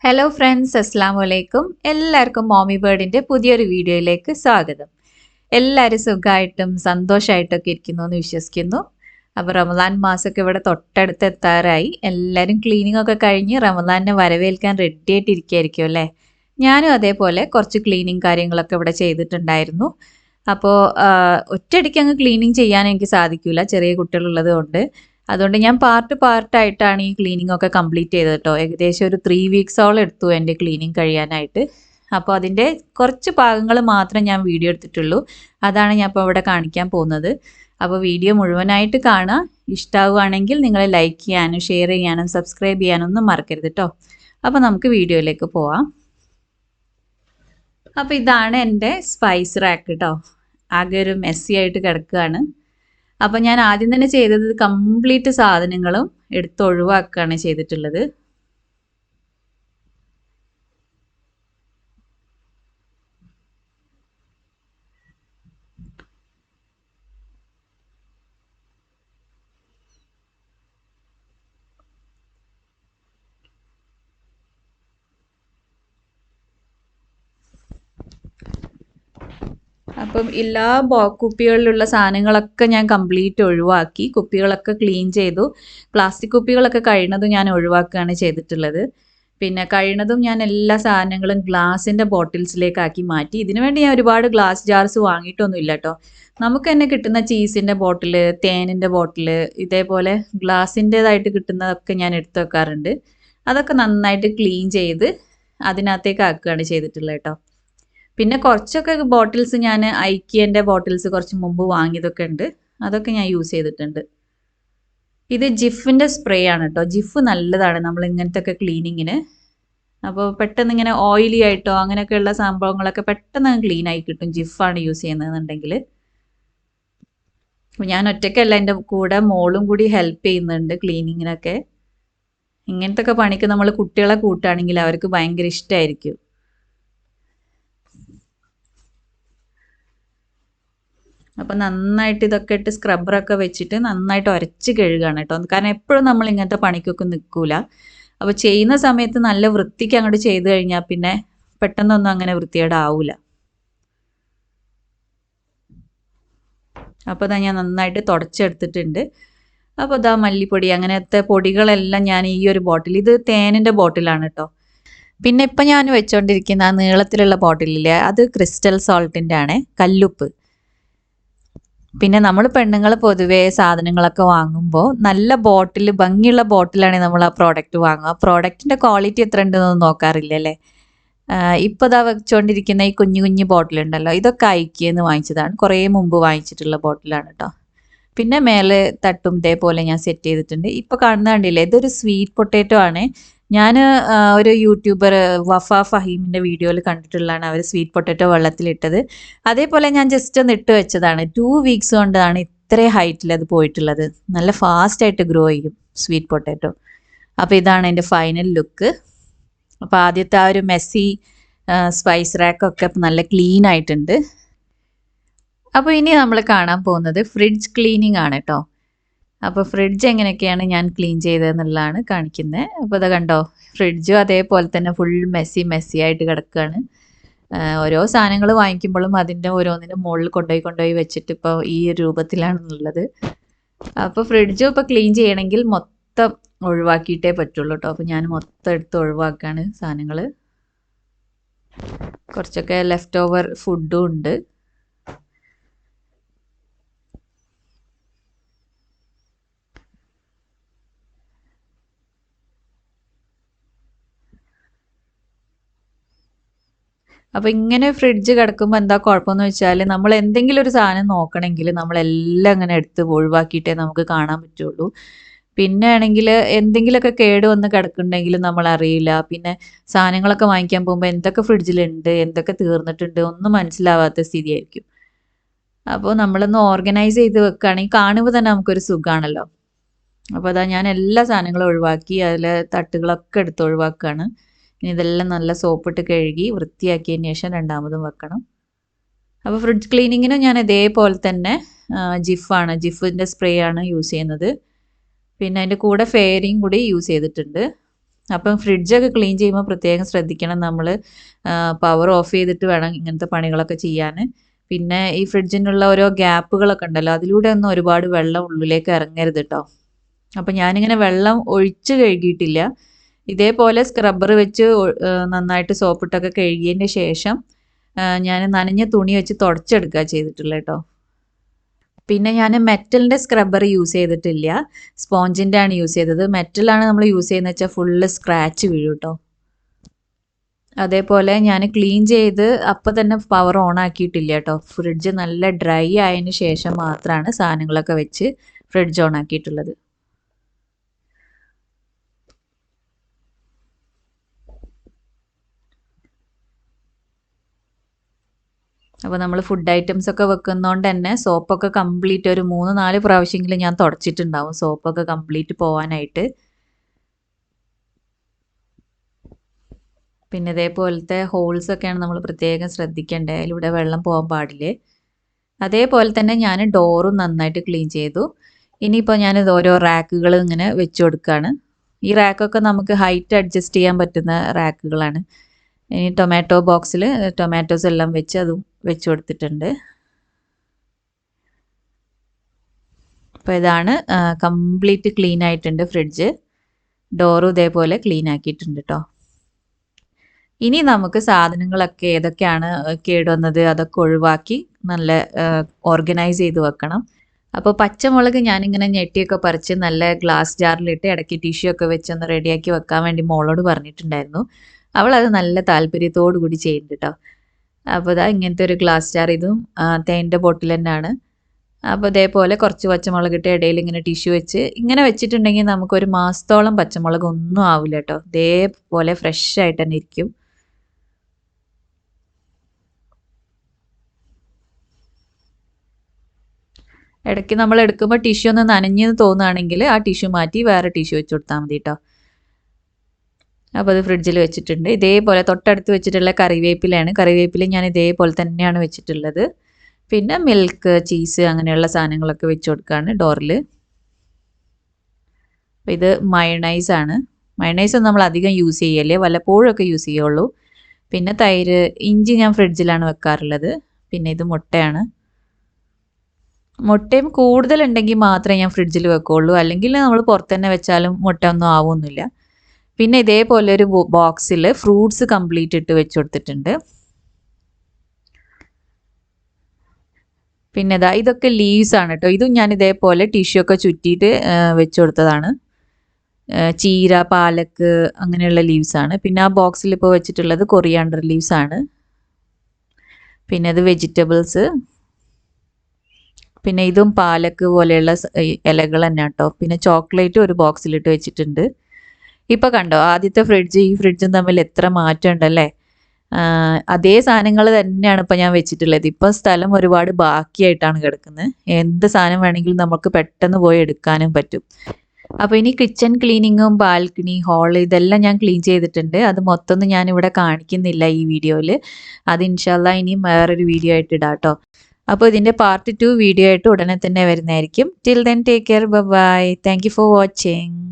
Hello friends, അസ്സലാമു അലൈക്കും. എല്ലാവർക്കും മോമി ബേർഡിൻ്റെ പുതിയൊരു വീഡിയോയിലേക്ക് സ്വാഗതം. എല്ലാവരും സുഖമായിട്ടും സന്തോഷമായിട്ടൊക്കെ ഇരിക്കുന്നു എന്ന് വിശ്വസിക്കുന്നു. അപ്പോൾ റമദാൻ മാസമൊക്കെ ഇവിടെ തൊട്ടടുത്ത് എത്താറായി. എല്ലാവരും ക്ലീനിങ് ഒക്കെ കഴിഞ്ഞ് റമദാനെ വരവേൽക്കാൻ റെഡി ആയിട്ടിരിക്കുകയായിരിക്കും അല്ലേ? ഞാനും അതേപോലെ കുറച്ച് ക്ലീനിങ് കാര്യങ്ങളൊക്കെ ഇവിടെ ചെയ്തിട്ടുണ്ടായിരുന്നു. അപ്പോൾ ഒറ്റയടിക്ക് അങ്ങ് ക്ലീനിങ് ചെയ്യാൻ എനിക്ക് സാധിക്കില്ല, ചെറിയ കുട്ടികളുള്ളത് കൊണ്ട്. അതുകൊണ്ട് ഞാൻ പാർട്ടായിട്ടാണ് ഈ ക്ലീനിങ് ഒക്കെ കംപ്ലീറ്റ് ചെയ്തത് കേട്ടോ. ഏകദേശം ഒരു 3 വീക്സോളം എടുത്തു എൻ്റെ ക്ലീനിങ് കഴിയാനായിട്ട്. അപ്പോൾ അതിൻ്റെ കുറച്ച് ഭാഗങ്ങൾ മാത്രം ഞാൻ വീഡിയോ എടുത്തിട്ടുള്ളൂ. അതാണ് ഞാൻ ഇപ്പോൾ ഇവിടെ കാണിക്കാൻ പോകുന്നത്. അപ്പോൾ വീഡിയോ മുഴുവനായിട്ട് കാണുക. ഇഷ്ടമാവുകയാണെങ്കിൽ നിങ്ങൾ ലൈക്ക് ചെയ്യാനും ഷെയർ ചെയ്യാനും സബ്സ്ക്രൈബ് ചെയ്യാനൊന്നും മറക്കരുത് കേട്ടോ. അപ്പോൾ നമുക്ക് വീഡിയോയിലേക്ക് പോവാം. അപ്പോൾ ഇതാണ് എൻ്റെ സ്പൈസ് റാക്ക് കേട്ടോ. ആകെ ഒരു മെസ്സി ആയിട്ട് കിടക്കുകയാണ്. അപ്പോൾ ഞാൻ ആദ്യം തന്നെ ചെയ്തത് കംപ്ലീറ്റ് സാധനങ്ങളും എടുത്ത് ഒഴിവാക്കുകയാണ് ചെയ്തിട്ടുള്ളത്. അപ്പം എല്ലാ കുപ്പികളിലുള്ള സാധനങ്ങളൊക്കെ ഞാൻ കംപ്ലീറ്റ് ഒഴിവാക്കി. കുപ്പികളൊക്കെ ക്ലീൻ ചെയ്തു. പ്ലാസ്റ്റിക് കുപ്പികളൊക്കെ കഴിയുന്നതും ഞാൻ ഒഴിവാക്കുകയാണ് ചെയ്തിട്ടുള്ളത്. പിന്നെ കഴിയുന്നതും ഞാൻ എല്ലാ സാധനങ്ങളും ഗ്ലാസിൻ്റെ ബോട്ടിൽസിലേക്കാക്കി മാറ്റി. ഇതിനു വേണ്ടി ഞാൻ ഒരുപാട് ഗ്ലാസ് ജാർസ് വാങ്ങിയിട്ടൊന്നുമില്ല കേട്ടോ. നമുക്ക് തന്നെ കിട്ടുന്ന ചീസിൻ്റെ ബോട്ടിൽ, തേനിൻ്റെ ബോട്ടിൽ, ഇതേപോലെ ഗ്ലാസിൻ്റേതായിട്ട് കിട്ടുന്നതൊക്കെ ഞാൻ എടുത്തു വെക്കാറുണ്ട്. അതൊക്കെ നന്നായിട്ട് ക്ലീൻ ചെയ്ത് അതിനകത്തേക്ക് ആക്കുകയാണ് ചെയ്തിട്ടുള്ളത് കേട്ടോ. പിന്നെ കുറച്ചൊക്കെ ബോട്ടിൽസ് ഞാൻ ഐക്കിയൻ്റെ ബോട്ടിൽസ് കുറച്ച് മുമ്പ് വാങ്ങിയതൊക്കെ ഉണ്ട്. അതൊക്കെ ഞാൻ യൂസ് ചെയ്തിട്ടുണ്ട്. ഇത് ജിഫിൻ്റെ സ്പ്രേ ആണ് കേട്ടോ. ജിഫ് നല്ലതാണ് നമ്മൾ ഇങ്ങനത്തെ ഒക്കെ ക്ലീനിങ്ങിന്. അപ്പോൾ പെട്ടെന്ന് ഇങ്ങനെ ഓയിലി ആയിട്ടോ അങ്ങനെയൊക്കെയുള്ള സംഭവങ്ങളൊക്കെ പെട്ടെന്ന് ക്ലീൻ ആയി കിട്ടും ജിഫാണ് യൂസ് ചെയ്യുന്നതെന്നുണ്ടെങ്കിൽ. അപ്പോൾ ഞാൻ ഒറ്റയ്ക്കല്ല, എൻ്റെ കൂടെ മോളും കൂടി ഹെൽപ്പ് ചെയ്യുന്നുണ്ട് ക്ലീനിങ്ങിനൊക്കെ. ഇങ്ങനത്തെ ഒക്കെ പണിക്ക് നമ്മൾ കുട്ടികളെ കൂട്ടുകയാണെങ്കിൽ അവർക്ക് ഭയങ്കര ഇഷ്ടമായിരിക്കും. അപ്പം നന്നായിട്ട് ഇതൊക്കെ ഇട്ട് സ്ക്രബ്ബറൊക്കെ വെച്ചിട്ട് നന്നായിട്ട് ഉരച്ച് കഴുകുകയാണ് കേട്ടോ. കാരണം എപ്പോഴും നമ്മൾ ഇങ്ങനത്തെ പണിക്കൊക്കെ നിൽക്കൂല. അപ്പോൾ ചെയ്യുന്ന സമയത്ത് നല്ല വൃത്തിക്ക് അങ്ങോട്ട് ചെയ്ത് കഴിഞ്ഞാൽ പിന്നെ പെട്ടെന്നൊന്നും അങ്ങനെ വൃത്തികേടാവില്ല. അപ്പോൾ ഞാൻ നന്നായിട്ട് തുടച്ചെടുത്തിട്ടുണ്ട്. അപ്പോൾ ഇതാ മല്ലിപ്പൊടി അങ്ങനത്തെ പൊടികളെല്ലാം ഞാൻ ഈ ഒരു ബോട്ടിൽ, ഇത് തേനിൻ്റെ ബോട്ടിലാണ് കേട്ടോ. പിന്നെ ഇപ്പം ഞാൻ വെച്ചുകൊണ്ടിരിക്കുന്ന ആ നീളത്തിലുള്ള ബോട്ടിലില്ലേ, അത് ക്രിസ്റ്റൽ സോൾട്ടിൻ്റെ ആണ്, കല്ലുപ്പ്. പിന്നെ നമ്മൾ പെണ്ണുങ്ങൾ പൊതുവേ സാധനങ്ങളൊക്കെ വാങ്ങുമ്പോൾ നല്ല ബോട്ടിൽ, ഭംഗിയുള്ള ബോട്ടിലാണ് നമ്മൾ ആ പ്രോഡക്റ്റ് വാങ്ങുക. പ്രോഡക്റ്റിൻ്റെ ക്വാളിറ്റി എത്ര ഉണ്ടെന്നൊന്നും നോക്കാറില്ല അല്ലേ. ഇപ്പോൾ ഇതാ വെച്ചുകൊണ്ടിരിക്കുന്ന ഈ കുഞ്ഞു കുഞ്ഞു ബോട്ടിലുണ്ടല്ലോ, ഇതൊക്കെ ഐക്കിയെന്ന് വാങ്ങിച്ചതാണ്. കുറേ മുമ്പ് വാങ്ങിച്ചിട്ടുള്ള ബോട്ടിലാണ് കേട്ടോ. പിന്നെ മേലെ തട്ടും ഇതേപോലെ ഞാൻ സെറ്റ് ചെയ്തിട്ടുണ്ട്. ഇപ്പോൾ കാണുന്ന കണ്ടില്ലേ, ഇതൊരു സ്വീറ്റ് പൊട്ടാറ്റോ ആണ്. ഞാൻ ഒരു യൂട്യൂബർ വഫ ഫഹീമിൻ്റെ വീഡിയോയിൽ കണ്ടിട്ടുള്ളതാണ് അവർ സ്വീറ്റ് പൊട്ടാറ്റോ വെള്ളത്തിലിട്ടത്. അതേപോലെ ഞാൻ ജസ്റ്റ് ഒന്ന് ഇട്ട് വെച്ചതാണ്. 2 വീക്സ് കൊണ്ടാണ് ഇത്രയും ഹൈറ്റിൽ അത് പോയിട്ടുള്ളത്. നല്ല ഫാസ്റ്റായിട്ട് ഗ്രോ ചെയ്യും സ്വീറ്റ് പൊട്ടാറ്റോ. അപ്പോൾ ഇതാണ് എൻ്റെ ഫൈനൽ ലുക്ക്. അപ്പോൾ ആദ്യത്തെ ആ ഒരു മെസ്സി സ്പൈസ് റാക്കൊക്കെ നല്ല ക്ലീൻ ആയിട്ടുണ്ട്. അപ്പോൾ ഇനി നമ്മൾ കാണാൻ പോകുന്നത് ഫ്രിഡ്ജ് ക്ലീനിങ് ആണ് കേട്ടോ. അപ്പോൾ ഫ്രിഡ്ജ് എങ്ങനെയൊക്കെയാണ് ഞാൻ ക്ലീൻ ചെയ്തതെന്നുള്ളതാണ് കാണിക്കുന്നത്. അപ്പോൾ അത് കണ്ടോ, ഫ്രിഡ്ജും അതേപോലെ തന്നെ ഫുൾ മെസ്സി ആയിട്ട് കിടക്കുകയാണ്. ഓരോ സാധനങ്ങൾ വാങ്ങിക്കുമ്പോഴും അതിൻ്റെ ഓരോന്നിനും മുകളിൽ കൊണ്ടുപോയി വെച്ചിട്ട് ഇപ്പോൾ ഈ രൂപത്തിലാണെന്നുള്ളത്. അപ്പോൾ ഫ്രിഡ്ജും ഇപ്പോൾ ക്ലീൻ ചെയ്യണമെങ്കിൽ മൊത്തം ഒഴിവാക്കിയിട്ടേ പറ്റുള്ളൂ കേട്ടോ. അപ്പോൾ ഞാൻ മൊത്തം എടുത്ത് ഒഴിവാക്കുകയാണ് സാധനങ്ങൾ. കുറച്ചൊക്കെ ലെഫ്റ്റ് ഓവർ ഫുഡും ഉണ്ട്. അപ്പോൾ ഇങ്ങനെ ഫ്രിഡ്ജ് കിടക്കുമ്പോൾ എന്താ കുഴപ്പമെന്ന് വെച്ചാൽ, നമ്മൾ എന്തെങ്കിലും ഒരു സാധനം നോക്കണമെങ്കിൽ നമ്മളെല്ലാം അങ്ങനെ എടുത്ത് ഒഴിവാക്കിയിട്ടേ നമുക്ക് കാണാൻ പറ്റുള്ളൂ. പിന്നെ ആണെങ്കിൽ എന്തെങ്കിലുമൊക്കെ കേട് വന്ന് കിടക്കുന്നുണ്ടെങ്കിലും നമ്മൾ അറിയില്ല. പിന്നെ സാധനങ്ങളൊക്കെ വാങ്ങിക്കാൻ പോകുമ്പോൾ എന്തൊക്കെ ഫ്രിഡ്ജിലുണ്ട്, എന്തൊക്കെ തീർന്നിട്ടുണ്ട് ഒന്നും മനസ്സിലാവാത്ത സ്ഥിതിയായിരിക്കും. അപ്പോൾ നമ്മളൊന്ന് ഓർഗനൈസ് ചെയ്ത് വെക്കുകയാണെങ്കിൽ കാണുമ്പോൾ തന്നെ നമുക്കൊരു സുഖമാണല്ലോ. അപ്പോൾ അതാ ഞാൻ എല്ലാ സാധനങ്ങളും ഒഴിവാക്കി, അതിൽ തട്ടുകളൊക്കെ എടുത്ത് ഒഴിവാക്കുകയാണ്. ഇനി ഇതെല്ലാം നല്ല സോപ്പിട്ട് കഴുകി വൃത്തിയാക്കിയതിന് ശേഷം രണ്ടാമതും വെക്കണം. അപ്പോൾ ഫ്രിഡ്ജ് ക്ലീനിങ്ങിനും ഞാൻ ഇതേപോലെ തന്നെ ജിഫിൻ്റെ സ്പ്രേ ആണ് യൂസ് ചെയ്യുന്നത്. പിന്നെ അതിൻ്റെ കൂടെ ഫെയറിങ് കൂടി യൂസ് ചെയ്തിട്ടുണ്ട്. അപ്പം ഫ്രിഡ്ജൊക്കെ ക്ലീൻ ചെയ്യുമ്പോൾ പ്രത്യേകം ശ്രദ്ധിക്കണം നമ്മൾ. പവർ ഓഫ് ചെയ്തിട്ട് വേണം ഇങ്ങനത്തെ പണികളൊക്കെ ചെയ്യാൻ. പിന്നെ ഈ ഫ്രിഡ്ജിനുള്ള ഓരോ ഗ്യാപ്പുകളൊക്കെ ഉണ്ടല്ലോ, അതിലൂടെ ഒന്നും ഒരുപാട് വെള്ളം ഉള്ളിലേക്ക് ഇറങ്ങരുത് കേട്ടോ. അപ്പം ഞാനിങ്ങനെ വെള്ളം ഒഴിച്ച് കഴുകിയിട്ടില്ല. ഇതേപോലെ സ്ക്രബ്ബർ വെച്ച് നന്നായിട്ട് സോപ്പിട്ടൊക്കെ കഴുകിയതിൻ്റെ ശേഷം ഞാൻ നനഞ്ഞ തുണി വെച്ച് തുടച്ചെടുക്കുക ചെയ്തിട്ടുള്ളത് കേട്ടോ. പിന്നെ ഞാൻ മെറ്റലിൻ്റെ സ്ക്രബ്ബർ യൂസ് ചെയ്തിട്ടില്ല, സ്പോഞ്ചിൻ്റെ ആണ് യൂസ് ചെയ്തത്. മെറ്റലാണ് നമ്മൾ യൂസ് ചെയ്യുന്നത് വെച്ചാൽ ഫുള്ള് സ്ക്രാച്ച് വീഴും കേട്ടോ. അതേപോലെ ഞാൻ ക്ലീൻ ചെയ്ത് അപ്പം തന്നെ പവർ ഓൺ ആക്കിയിട്ടില്ല കേട്ടോ. ഫ്രിഡ്ജ് നല്ല ഡ്രൈ ആയതിന് ശേഷം മാത്രമാണ് സാധനങ്ങളൊക്കെ വെച്ച് ഫ്രിഡ്ജ് ഓൺ ആക്കിയിട്ടുള്ളത്. അപ്പോൾ നമ്മൾ ഫുഡ് ഐറ്റംസ് ഒക്കെ വെക്കുന്നതുകൊണ്ട് തന്നെ സോപ്പൊക്കെ കംപ്ലീറ്റ് ഒരു 3-4 പ്രാവശ്യമെങ്കിലും ഞാൻ തുടച്ചിട്ടുണ്ടാവും, സോപ്പൊക്കെ കംപ്ലീറ്റ് പോകാനായിട്ട്. പിന്നെ ഇതേപോലത്തെ ഹോൾസൊക്കെയാണ് നമ്മൾ പ്രത്യേകം ശ്രദ്ധിക്കേണ്ടത്, അതിലൂടെ വെള്ളം പോകാൻ പാടില്ലേ. അതേപോലെ തന്നെ ഞാൻ ഡോറും നന്നായിട്ട് ക്ലീൻ ചെയ്തു. ഇനിയിപ്പോൾ ഞാനിത് ഓരോ റാക്കുകൾ ഇങ്ങനെ വെച്ച് കൊടുക്കുകയാണ്. ഈ റാക്കൊക്കെ നമുക്ക് ഹൈറ്റ് അഡ്ജസ്റ്റ് ചെയ്യാൻ പറ്റുന്ന റാക്കുകളാണ്. ഇനി ടൊമാറ്റോ ബോക്സിൽ ടൊമാറ്റോസ് എല്ലാം വെച്ച് അതും വെച്ച് കൊടുത്തിട്ടുണ്ട്. അപ്പോൾ ഇതാണ് കംപ്ലീറ്റ് ക്ലീൻ ആയിട്ടുണ്ട് ഫ്രിഡ്ജ്. ഡോറും ഇതേപോലെ ക്ലീൻ ആക്കിയിട്ടുണ്ട് കേട്ടോ. ഇനി നമുക്ക് സാധനങ്ങളൊക്കെ ഏതൊക്കെയാണ് കേടുവന്നത് അതൊക്കെ ഒഴിവാക്കി നല്ല ഓർഗനൈസ് ചെയ്ത് വെക്കണം. അപ്പോൾ പച്ചമുളക് ഞാനിങ്ങനെ ഞെട്ടിയൊക്കെ പറിച്ച് നല്ല ഗ്ലാസ് ജാറിലിട്ട് ഇടയ്ക്ക് ടിഷ്യൂ ഒക്കെ വെച്ച് ഒന്ന് റെഡിയാക്കി വെക്കാൻ വേണ്ടി മോളോട് പറഞ്ഞിട്ടുണ്ടായിരുന്നു. അവളത് നല്ല താല്പര്യത്തോടു കൂടി ചെയ്യുന്നുണ്ട് കേട്ടോ. അപ്പോൾ ഇതാ ഇങ്ങനത്തെ ഒരു ഗ്ലാസ് ജാർ, ഇതും തേൻ്റെ ബോട്ടിൽ തന്നെയാണ്. അപ്പോൾ ഇതേപോലെ കുറച്ച് പച്ചമുളക് ഇട്ട് ഇടയിൽ ഇങ്ങനെ ടിഷ്യൂ വെച്ച് ഇങ്ങനെ വെച്ചിട്ടുണ്ടെങ്കിൽ നമുക്കൊരു മാസത്തോളം പച്ചമുളക് ഒന്നും ആവില്ല കേട്ടോ. ഇതേപോലെ ഫ്രഷ് ആയിട്ട് തന്നെ ഇരിക്കും. ഇടയ്ക്ക് നമ്മൾ എടുക്കുമ്പോൾ ടിഷ്യൂ ഒന്ന് നനഞ്ഞെന്ന് തോന്നുകയാണെങ്കിൽ ആ ടിഷ്യൂ മാറ്റി വേറെ ടിഷ്യൂ വെച്ച് കൊടുത്താൽ മതി കേട്ടോ. അപ്പോൾ അത് ഫ്രിഡ്ജിൽ വെച്ചിട്ടുണ്ട്. ഇതേപോലെ തൊട്ടടുത്ത് വെച്ചിട്ടുള്ള കറിവേപ്പിലയാണ്. കറിവേപ്പില ഞാൻ ഇതേപോലെ തന്നെയാണ് വെച്ചിട്ടുള്ളത്. പിന്നെ മിൽക്ക്, ചീസ് അങ്ങനെയുള്ള സാധനങ്ങളൊക്കെ വെച്ച് കൊടുക്കുകയാണ് ഡോറിൽ. അപ്പോൾ ഇത് മയണൈസാണ്. മയണൈസ് നമ്മൾ അധികം യൂസ് ചെയ്യല്ലേ, വല്ലപ്പോഴൊക്കെ യൂസ് ചെയ്യുള്ളൂ. പിന്നെ തൈര്, ഇഞ്ചി ഞാൻ ഫ്രിഡ്ജിലാണ് വെക്കാറുള്ളത്. പിന്നെ ഇത് മുട്ടയാണ്. മുട്ടയും കൂടുതലുണ്ടെങ്കിൽ മാത്രമേ ഞാൻ ഫ്രിഡ്ജിൽ വെക്കുകയുള്ളൂ, അല്ലെങ്കിൽ നമ്മൾ പുറത്ത് തന്നെ വെച്ചാലും മുട്ട ഒന്നും ആവുമൊന്നുമില്ല. പിന്നെ ഇതേപോലെ ഒരു ബോക്സിൽ ഫ്രൂട്ട്സ് കംപ്ലീറ്റ് ഇട്ട് വെച്ച് കൊടുത്തിട്ടുണ്ട്. പിന്നെ ഇതൊക്കെ ലീവ്സ് ആണ് കേട്ടോ. ഇതും ഞാൻ ഇതേപോലെ ടിഷ്യൂ ഒക്കെ ചുറ്റിയിട്ട് വെച്ച് കൊടുത്തതാണ്. ചീര, പാലക്ക് അങ്ങനെയുള്ള ലീവ്സ് ആണ്. പിന്നെ ആ ബോക്സിൽ ഇപ്പോൾ വെച്ചിട്ടുള്ളത് കൊറിയാണ്ടർ ലീവ്സ് ആണ്. പിന്നെ ഇത് വെജിറ്റബിൾസ്. പിന്നെ ഇതും പാലക്ക് പോലെയുള്ള ഇലകൾ തന്നെ കേട്ടോ. പിന്നെ ചോക്ലേറ്റ് ഒരു ബോക്സിലിട്ട് വെച്ചിട്ടുണ്ട്. ഇപ്പോൾ കണ്ടോ, ആദ്യത്തെ ഫ്രിഡ്ജ് ഈ ഫ്രിഡ്ജും തമ്മിൽ എത്ര മാറ്റം ഉണ്ടല്ലേ. അതേ സാധനങ്ങൾ തന്നെയാണ് ഇപ്പോൾ ഞാൻ വെച്ചിട്ടുള്ളത്. ഇപ്പോൾ സ്ഥലം ഒരുപാട് ബാക്കിയായിട്ടാണ് കിടക്കുന്നത്. എന്ത് സാധനം വേണമെങ്കിലും നമുക്ക് പെട്ടെന്ന് പോയി എടുക്കാനും പറ്റും. അപ്പോൾ ഇനി കിച്ചൺ ക്ലീനിങ്ങും ബാൽക്കണി, ഹാൾ ഇതെല്ലാം ഞാൻ ക്ലീൻ ചെയ്തിട്ടുണ്ട്. അത് മൊത്തമൊന്നും ഞാനിവിടെ കാണിക്കുന്നില്ല ഈ വീഡിയോയിൽ. അത് ഇൻഷാല്ലാ ഇനിയും വേറൊരു വീഡിയോ ആയിട്ട് ഇടാം കേട്ടോ. അപ്പോൾ ഇതിൻ്റെ പാർട്ട് 2 വീഡിയോ ആയിട്ട് ഉടനെ തന്നെ വരുന്നതായിരിക്കും. Till then take care, bye. Thank you for watching.